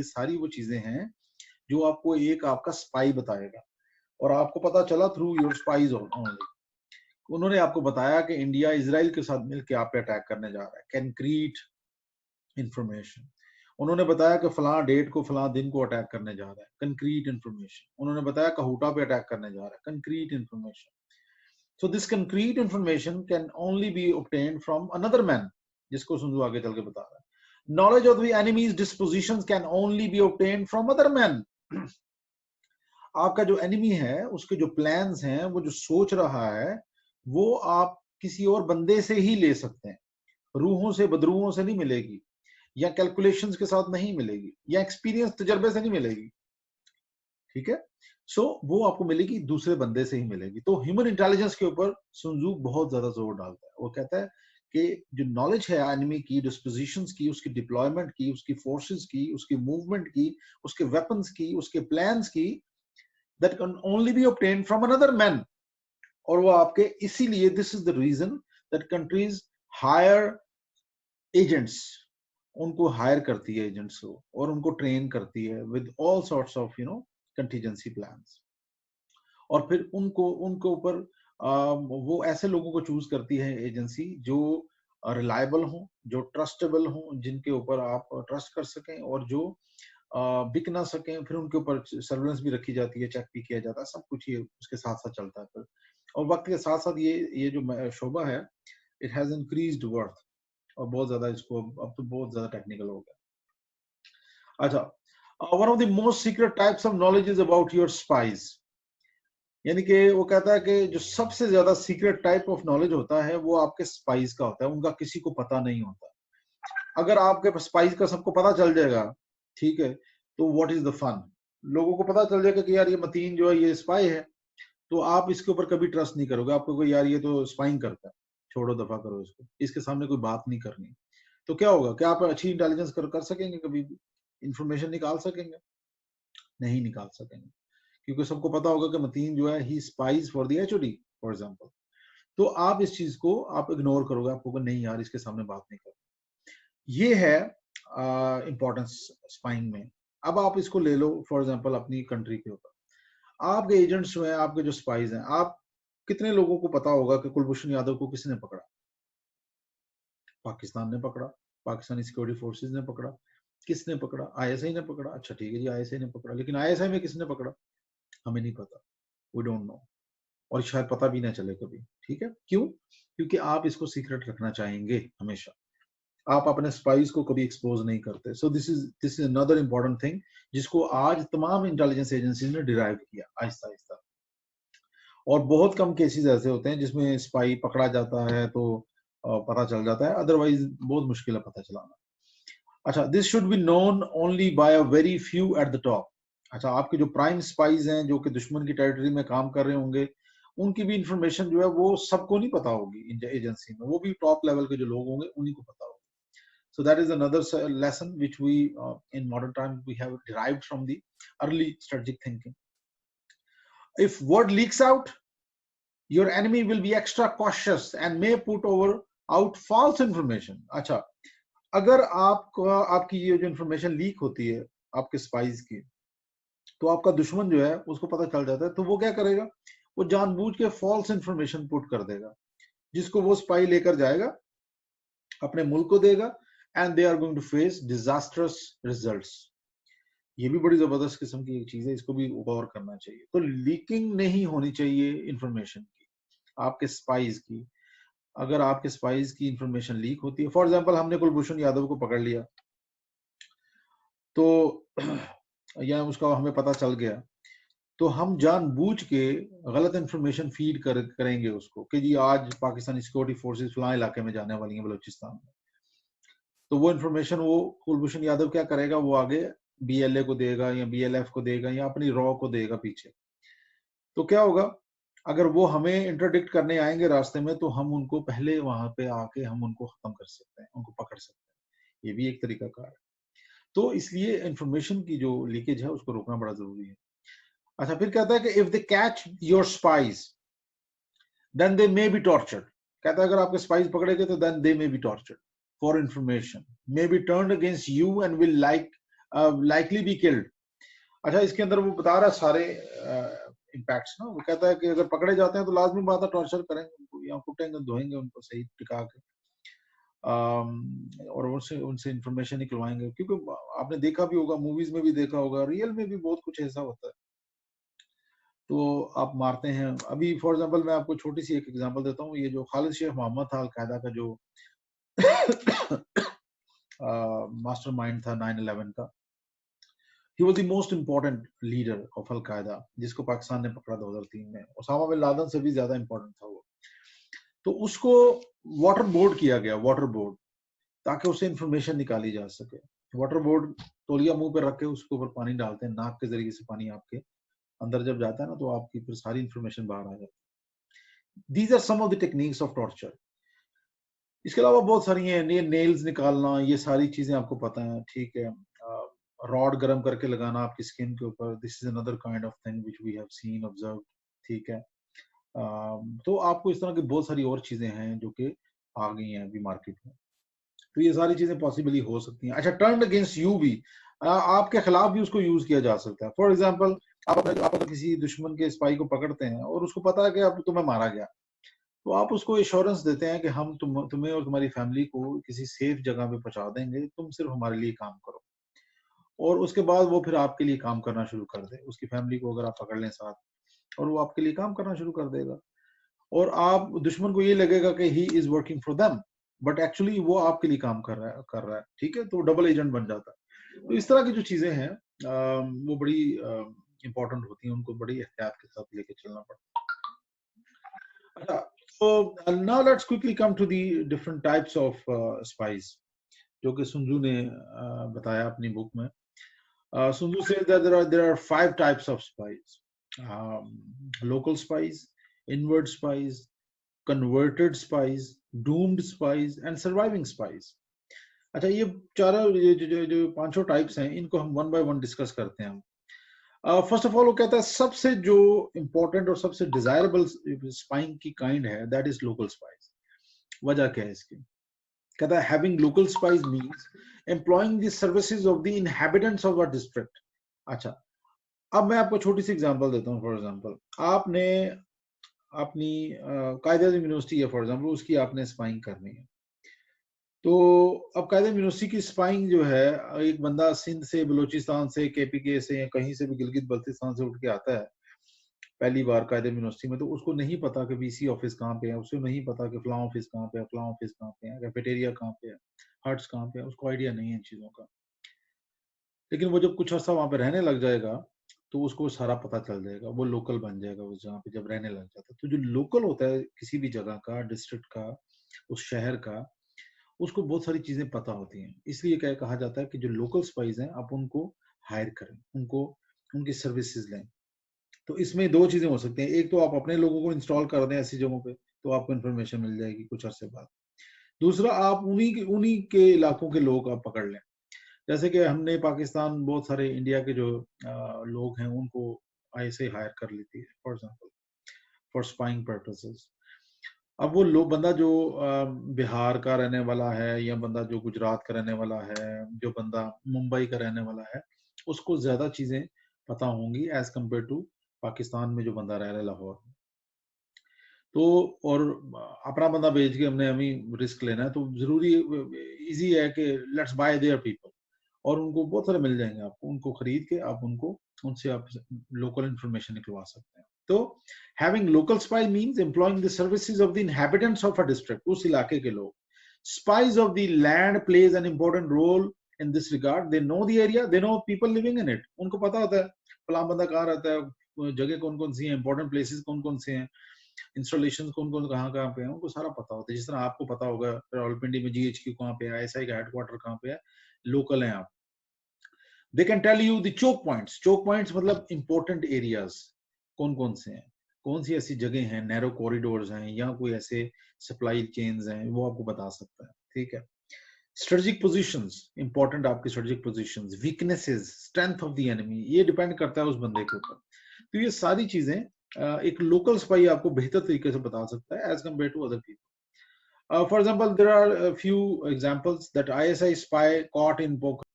ये सारी वो चीजें हैं जो आपको एक आपका स्पाई बताएगा, और आपको पता चला थ्रू योर स्पाइज ओनली। उन्होंने आपको बताया कि इंडिया इजराइल के साथ मिलकर आप पे अटैक करने जा रहा है, कंक्रीट इंफॉर्मेशन। उन्होंने बताया कि फलां डेट को फलां दिन को अटैक करने जा रहा है, कंक्रीट इंफॉर्मेशन। उन्होंने बताया कहूटा पे अटैक करने जा रहा है, concrete information. So this concrete information can only be obtained from another man, जिसको संजू आगे चल के बता रहा है। Knowledge of the enemies dispositions can only be obtained from other man. आपका जो एनिमी है उसके जो प्लान्स हैं, वो जो सोच रहा है, वो आप किसी और बंदे से ही ले सकते हैं। रूहों से बदरूहों से नहीं मिलेगी, या कैलकुलेशंस के साथ नहीं मिलेगी, या एक्सपीरियंस तजर्बे से नहीं मिलेगी। ठीक है, सो वो आपको मिलेगी दूसरे बंदे से ही मिलेगी। तो ह्यूमन इंटेलिजेंस के ऊपर सुनजू बहुत ज्यादा जोर डालता है। वो कहता है कि जो नॉलेज है एनिमी की, डिस्पोजिशंस की, उसकी डिप्लॉयमेंट की, उसकी फोर्सेस की, उसकी मूवमेंट की, उसके वेपन्स की, उसके प्लान्स की, that can only be obtained from another man। और वो आपके इसीलिए this is the reason that countries hire agents, उनको हायर करती है एजेंट्स को, और उनको ट्रेन करती है with all sorts of contingency plans. और फिर उनको उनके ऊपर वो ऐसे लोगों को चूज करती है एजेंसी जो रिलायबल हो, जो ट्रस्टेबल हो, जिनके ऊपर आप ट्रस्ट कर सकें, और जो बिक ना सकें। फिर उनके ऊपर सर्वेलेंस भी रखी जाती है, चेक भी किया जाता है, सब कुछ ये उसके साथ साथ चलता है। फिर और वक्त के साथ साथ ये जो शोबा है, इट हैज इंक्रीज्ड वर्थ, और बहुत ज्यादा इसको अब तो बहुत ज्यादा टेक्निकल हो गया। अच्छा, one of the most secret types of knowledge is about your spies. यानी कि वो कहता है कि जो सबसे ज्यादा सीक्रेट टाइप ऑफ नॉलेज होता है वो आपके स्पाइस का होता है, उनका किसी को पता नहीं होता। अगर आपके स्पाइस का सबको पता चल जाएगा, ठीक है, तो व्हाट इज द फन। लोगों को पता चल जाएगा कि यार ये मतीन जो है ये स्पाई है, तो आप इसके ऊपर कभी ट्रस्ट नहीं करोगे। आपको कोई यार ये तो स्पाइंग करता है, छोड़ो दफा करो इसको, इसके सामने कोई बात नहीं करनी। तो क्या होगा, क्या आप अच्छी इंटेलिजेंस कर सकेंगे, कभी भी इंफॉर्मेशन निकाल सकेंगे? नहीं निकाल सकेंगे, क्योंकि सबको पता होगा कि मतीन जो है ही spies for the HOD for example. तो आप इस चीज को आप इग्नोर करोगे, आपको नहीं यार इसके सामने बात नहीं करनी। ये है इंपॉर्टेंस स्पाइंग में। अब आप इसको ले लो फॉर एग्जांपल अपनी कंट्री के ऊपर। आपके एजेंट्स जो हैं, आपके जो स्पाइज हैं, आप कितने लोगों को पता होगा कि कुलभूषण यादव को किसने पकड़ा? पाकिस्तान ने पकड़ा, पाकिस्तानी सिक्योरिटी फोर्सेस ने पकड़ा। किसने पकड़ा? आईएसआई ने पकड़ा। अच्छा ठीक है जी, आईएसआई ने पकड़ा, लेकिन आईएसआई में किसने पकड़ा? हमें नहीं पता, वी डोंट नो, और शायद पता भी ना चले कभी। ठीक है, क्यों? क्योंकि आप इसको सीक्रेट रखना चाहेंगे हमेशा, आप अपने स्पाइस को कभी एक्सपोज नहीं करते। So this is another important thing जिसको आज तमाम इंटेलिजेंस एजेंसीज ने डिराइव किया आहिस्ता आहिस्ता। और बहुत कम केसेस ऐसे होते हैं जिसमें स्पाई पकड़ा जाता है तो पता चल जाता है, अदरवाइज बहुत मुश्किल है पता चलाना। अच्छा, this should be known only by a very few at the top. अच्छा, आपके जो प्राइम स्पाइज हैं जो कि दुश्मन की टेरिटरी में काम कर रहे होंगे, उनकी भी इंफॉर्मेशन जो है वो सबको नहीं पता होगी एजेंसी में, वो भी टॉप लेवल के जो लोग होंगे उन्हीं को पता होगा। So that is another lesson which we in modern times we have derived from the early strategic thinking. If word leaks out, your enemy will be extra cautious and may put over out false information. अच्छा, अगर आपकी ये जो information leak होती है आपके spice की, तो आपका दुश्मन जो है उसको पता चल जाता है, तो वो क्या करेगा, वो जानबूझ के फॉल्स इंफॉर्मेशन पुट कर देगा, जिसको वो स्पाई लेकर जाएगा, अपने मुल्क को देगा, and they are going to face disastrous results. ये भी बड़ी जबरदस्त किस्म की एक चीज है, इसको भी गौर करना चाहिए। तो लीकिंग नहीं होनी चाहिए इंफॉर्मेशन की, आपके स्पाइस की। अगर आपके स्पाइस की इंफॉर्मेशन लीक होती है, फॉर एग्जांपल हमने कुलभूषण यादव को पकड़ लिया, तो या उसका हमें पता चल गया, तो हम जानबूझ के गलत इंफॉर्मेशन फीड करेंगे उसको कि जी आज पाकिस्तानी सिक्योरिटी फोर्सेस फलां इलाके में जाने वाली हैं बलूचिस्तान में। तो वो इंफॉर्मेशन वो कुलभूषण यादव क्या करेगा, वो आगे बीएलए को देगा या बीएलएफ को देगा या अपनी रॉ को देगा पीछे। तो क्या होगा, अगर वो हमें इंटरडिक्ट करने आएंगे रास्ते में, तो हम उनको पहले वहां पे आके हम उनको खत्म कर सकते हैं, उनको पकड़ सकते हैं। ये भी एक तरीका कार है। तो इसलिए इंफॉर्मेशन की जो लीकेज है उसको रोकना बड़ा जरूरी है। अच्छा, फिर कहता है कि if they catch your spies then they may be tortured. कहता है अगर आपके स्पाइस पकड़े गए तो then they may be tortured for information, may be turned against you and will like likely be killed. अच्छा, इसके अंदर वो बता रहा है सारे इम्पैक्ट्स ना। वो कहता है कि अगर पकड़े जाते हैं तो लाजमी बात है टॉर्चर करेंगे उनको, या कुटेंगे, धोएंगे उनको सही टिका के, और उनसे उनसे इंफॉर्मेशन निकलवाएंगे। क्योंकि आपने देखा भी होगा, मूवीज में भी देखा होगा, रियल में भी बहुत कुछ ऐसा होता है। तो आप मारते हैं। अभी फॉर एग्जांपल मैं आपको छोटी सी एक एग्जांपल देता हूँ। ये जो खालिद शेख मोहम्मद था अलकायदा का जो मास्टर माइंड था 9/11 का, he was the most important leader of al Qaeda, जिसको पाकिस्तान ने पकड़ा 2003 में। ओसामा बिन लादेन से भी ज्यादा इंपॉर्टेंट था वो। तो उसको वाटर बोर्ड किया गया, वाटर बोर्ड, ताकि उससे इंफॉर्मेशन निकाली जा सके। वाटर बोर्ड तौलिया मुंह पे रख के उसके ऊपर पानी डालते हैं, नाक के जरिए से पानी आपके अंदर जब जाता है ना, तो आपकी फिर सारी इंफॉर्मेशन बाहर आ जाती है। These are some of the techniques of torture. इसके अलावा बहुत सारी हैं, नेल्स निकालना, ये सारी चीजें आपको पता है, ठीक है। रॉड गर्म करके लगाना आपकी स्किन के ऊपर, this is another kind of thing which we have seen, observe, ठीक है। तो आपको इस तरह की बहुत सारी और चीजें हैं जो कि आ गई हैं अभी मार्केट में। तो ये सारी चीजें पॉसिबली हो सकती हैं। अच्छा, टर्न अगेंस्ट यू भी, आपके खिलाफ भी उसको यूज किया जा सकता है। फॉर एग्जाम्पल, आप अगर किसी दुश्मन के स्पाई को पकड़ते हैं और उसको पता है कि अब तुम्हें मारा गया, तो आप उसको एश्योरेंस देते हैं कि हम तुम्हें और तुम्हारी फैमिली को किसी सेफ जगह पे पहुंचा देंगे, तुम सिर्फ हमारे लिए काम करो। और उसके बाद वो फिर आपके लिए काम करना शुरू कर दे। उसकी फैमिली को अगर आप पकड़ लें साथ, और वो आपके लिए काम करना शुरू कर देगा, और आप दुश्मन को ये लगेगा कि he is working for them, but actually वो आपके लिए काम कर रहा है, ठीक है। तो डबल एजेंट बन जाता है। तो इस तरह की जो चीजें हैं वो बड़ी इंपॉर्टेंट होती हैं, उनको बड़ी एहतियात के साथ लेके चलना पड़ता है। अच्छा, so now let's quickly come to the different types of spies, जो कि सुंजू ने बताया अपनी बुक में। Sundu says that there are 5 types of spies: local spies, inward spies, converted spies, doomed spies, and surviving spies. अच्छा, ये चारों जो पांचों टाइप्स हैं, इनको हम वन बाय वन डिस्कस करते हैं। फर्स्ट ऑफ ऑल वो कहता है सबसे जो इंपॉर्टेंट और सबसे डिजायरेबल स्पाइंग की काइंड है, दैट इज लोकल स्पाइस। वजह क्या है इसकी? कहता है having local spies means employing the services of the inhabitants of a district. अच्छा, अब मैं आपको छोटी सी एग्जांपल देता हूँ। फॉर एग्जांपल, आपने अपनी कायदे यूनिवर्सिटी है फॉर एग्जांपल, उसकी आपने स्पाइंग करनी है। तो अब कायदे यूनिवर्सिटी की स्पाइंग जो है, एक बंदा सिंध से, बलूचिस्तान से, केपीके से, या कहीं से भी, गिलगित बल्तिस्तान से उठ के आता है पहली बार कायदे यूनिवर्सिटी में, तो उसको नहीं पता कि वीसी ऑफिस कहाँ पे है, उसको नहीं पता कि फलां ऑफिस कहाँ पे है, फलां ऑफिस कहाँ पे है, कैफेटेरिया कहाँ पे है, हट्स कहाँ पे है, उसको आइडिया नहीं है इन चीजों का। लेकिन वो जब कुछ अर्सा वहां पे रहने लग जाएगा, तो उसको सारा पता चल जाएगा, वो लोकल बन जाएगा उस जगह पे जब रहने लग जाता है। तो जो लोकल होता है किसी भी जगह का, डिस्ट्रिक्ट का, उस शहर का, उसको बहुत सारी चीजें पता होती हैं। इसलिए क्या कहा जाता है कि जो लोकल स्पाइज हैं, आप उनको हायर करें, उनको उनकी सर्विसेज लें। तो इसमें दो चीजें हो सकती हैं। एक तो आप अपने लोगों को इंस्टॉल कर दें ऐसी जगहों पे, तो आपको इन्फॉर्मेशन मिल जाएगी कुछ अरसे बाद। दूसरा, आप उन्हीं के इलाकों के लोग आप पकड़ लें। जैसे कि हमने पाकिस्तान बहुत सारे इंडिया के जो लोग हैं उनको ऐसे हायर कर लेती है, for example for spying purposes. अब वो लोग, बंदा जो बिहार का रहने वाला है, या बंदा जो गुजरात का रहने वाला है, जो बंदा मुंबई का रहने वाला है, उसको ज्यादा चीजें पता होंगी एज कम्पेयर टू पाकिस्तान में जो बंदा रह रहा है लाहौर में। तो और अपना बंदा भेज के हमने हमें रिस्क लेना है, तो जरूरी इजी है कि लेट्स बाय देयर पीपल, और उनको बहुत सारे मिल जाएंगे आपको। उनको खरीद के आप उनसे आप लोकल इंफॉर्मेशन निकलवा सकते हैं। तो having local spy means employing the services of the inhabitants of a district, उस इलाके के लोग। Spies of the land plays an important role in this regard. They know the area, they know people living in it. उनको पता होता है फलां बंदा कहाँ रहता है, जगह कौन कौन सी है, इंपॉर्टेंट प्लेसेस कौन कौन से हैं, इंस्टॉलेशन कौन कौन कहाँ कहाँ पे है, उनको सारा पता होता है। जिस तरह आपको पता होगा रावलपिंडी में जीएचक्यू कहाँ पे है, आईएसआई का हेडक्वार्टर कहाँ पे है, लोकल हैं आप। They can tell you the choke points. Choke points मतलब इंपॉर्टेंट एरियाज कौन कौन से हैं, कौन सी ऐसी जगह हैं, नैरो कॉरिडोर्स हैं, या कोई ऐसे सप्लाई चेन्स हैं, वो आपको बता सकता है, ठीक है। स्ट्रेटेजिक पोजीशंस, इंपॉर्टेंट आपकी strategic positions, weaknesses, strength of the enemy, ये डिपेंड करता है उस बंदे के ऊपर। तो ये सारी चीजें एक लोकल स्पाई आपको बेहतर तरीके से बता सकता है as compare to other people. For example, there are few examples that ISI spy caught in